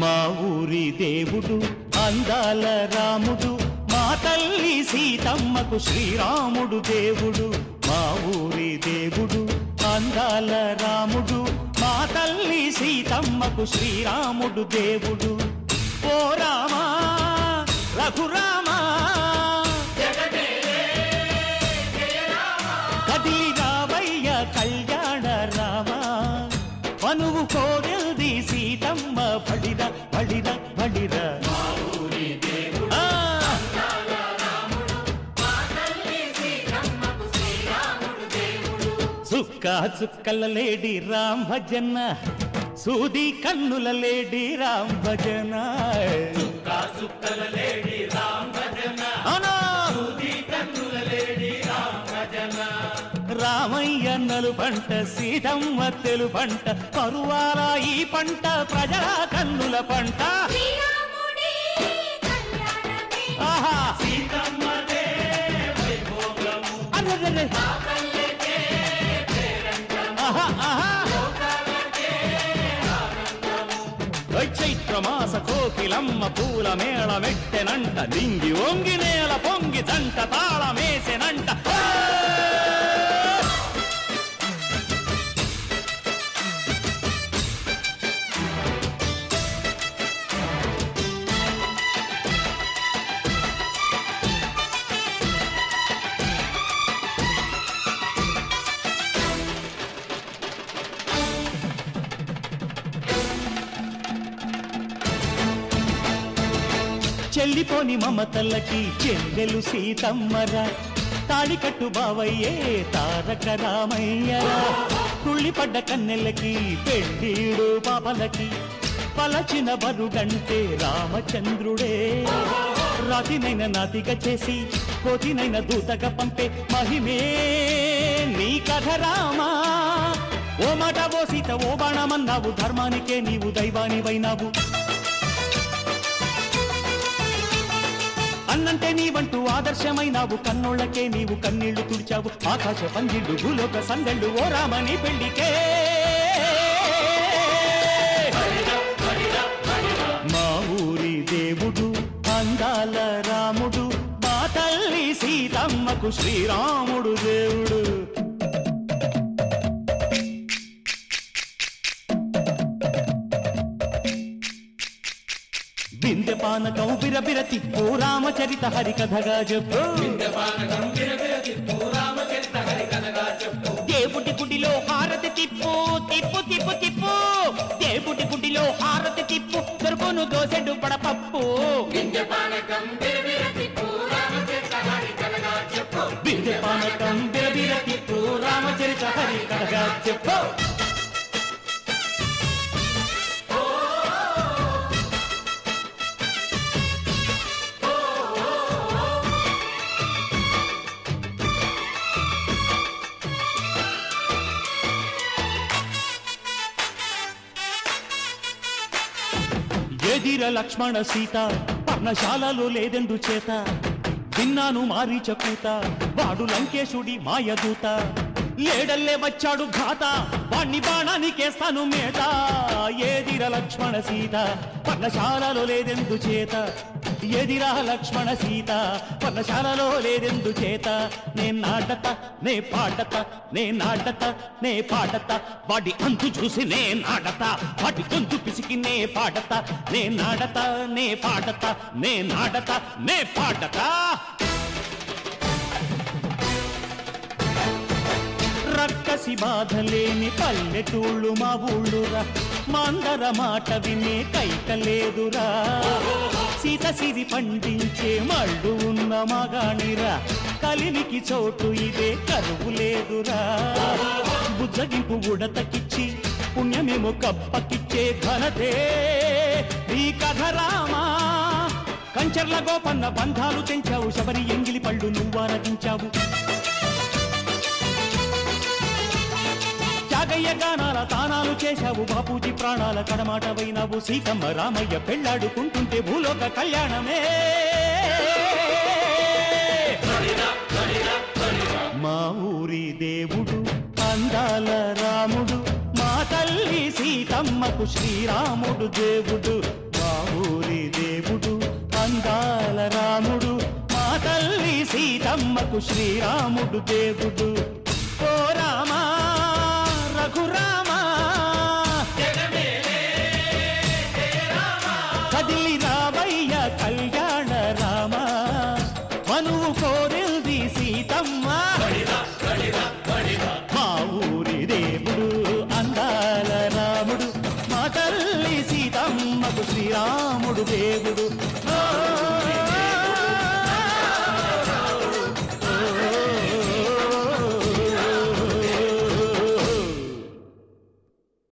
మా ఊరి దేవుడు అందాల రాముడు, మా తల్లి సీతమ్మకు శ్రీరాముడు దేవుడు. మా ఊరి దేవుడు అందాల రాముడు, మా తల్లి సీతమ్మకు శ్రీరాముడు దేవుడు. ఓ రామా రఘురామా కదిలి రావయ్య కళ్యాణ రామా, పనువు కోరెల్ది సీతమ్మ బడిర బడిర బడిర. చుక్క చుక్కల లేడి రామ్ భజన, సూది కన్నుల లేడి రామ్ భజన. చుక్కల లేడి రామ్ భజన, సూది కన్నుల లేడి రామ్ భజన. రామయ్య నలు పంట సీతమ్మ తెలు పంట, కరువాల ఈ పంట ప్రజల కన్నుల పంట. ఆహా సీతమ్మదే వైభోగము, చైత్రమాస కోకిలమ్మ పూల మేళ మెట్టెనంట, దింగి ఒంగి నేల పొంగి జంట తాళమేసెనంట. చెల్లిపోని మమతల్లకి చెల్లెలు సీతమ్మరా, తాళికట్టు బావయ్యే తారక రామయ్యరా. తుళ్ళిపడ్డ కన్నెలకి పెళ్ళీడు పాపలకి, పలచిన బరుగంటే రామచంద్రుడే. రాతినైన నాతిగా చేసి కోతినైన దూతగా పంపే మహిమే నీ కథ రామా. ఓ మాట ఓ సీత ఓ బాణమన్నావు, ధర్మానికే నీవు దైవానివైనావు. అన్నంటే నీవంటూ ఆదర్శమైనావు, కన్నోళ్లకే నీవు కన్నీళ్లు తుడిచావు. ఆకాశ పందిళ్ళు భూలోక సందళ్ళు ఓ రామని పెళ్లికే. మా ఊరి దేవుడు అందాల రాముడు, మా తల్లి సీతమ్మకు శ్రీరాముడు దేవుడు. బిందెపానకం బిరబిర తిప్పు రామచరిత హరికథగా చెప్పు. దేవుడి గుడిలో హారతి తిప్పు తిప్పు తిప్పు తిప్పు, దేవుడి గుడిలో హారతి తిప్పు, దొరుకును దోసెడు పడపప్పు. బిందెపానకం బిరబిర తిప్పు రామచరిత హరికథగా చెప్పు. ఎదిర లక్ష్మణ సీత పర్ణశాలలో లేదెందు చేత, విన్నాను మారీచ కూత వాడు లంకేశుడి మాయదూత. ఏడల్లే వచ్చాడు ఘాత వాణ్ణి బాణానికేస్తాను మేత. ఏదిర లక్ష్మణ సీత పర్ణశాలలో లేదెందు చేత, ఎదిరా లక్ష్మణ సీత పర్ణశాలలో లేదెందు చేత. నే నాడత నే పాడత నే నాడత నే పాడత, వాడి అంతు చూసి నే నాడత, వాడి గొంతు పిసికి నే పాడత. నే నాడత నే పాడత నే నాడత నే పాడత. రక్కసి బాధలేని పల్లెటూళ్ళు మా ఊళ్ళురా, మందర మాట వినే కైకలేదురా. సీత సిరి పండించే మళ్ళు ఉన్న మగాణిరా కలిమికి చోటు ఇదే కరువు లేదురా బుజ్జగింపు ఉడతకిచ్చి పుణ్యమేమో కప్పకిచ్చే ఘనతే ఈ కథ రామా కంచర్ల గోపన్న బంధాలు తెంచావు శబరి ఎంగిలి పళ్ళు నువ్వారగించావు త్యాగయ్య గానాల తానాలు చేశావు బాపూజీ ప్రాణాల కడమాట వైనావు సీతమ్మ రామయ్య పెళ్లాడుకుంటుంటే భూలోక కళ్యాణమే మా ఊరి దేవుడు అందాల రాముడు మా తల్లి సీతమ్మకు శ్రీరాముడు దేవుడు మా ఊరి దేవుడు అందాల రాముడు మా తల్లి సీతమ్మకు శ్రీరాముడు దేవుడు ఓ రామా రఘురామా కదిలి రావయ్య కళ్యాణ రామ మనువు కోరిల్ది సీతమ్మ మా ఊరి దేవుడు అందాల రాముడు మా తల్లి సీతమ్మకు శ్రీరాముడు దేవుడు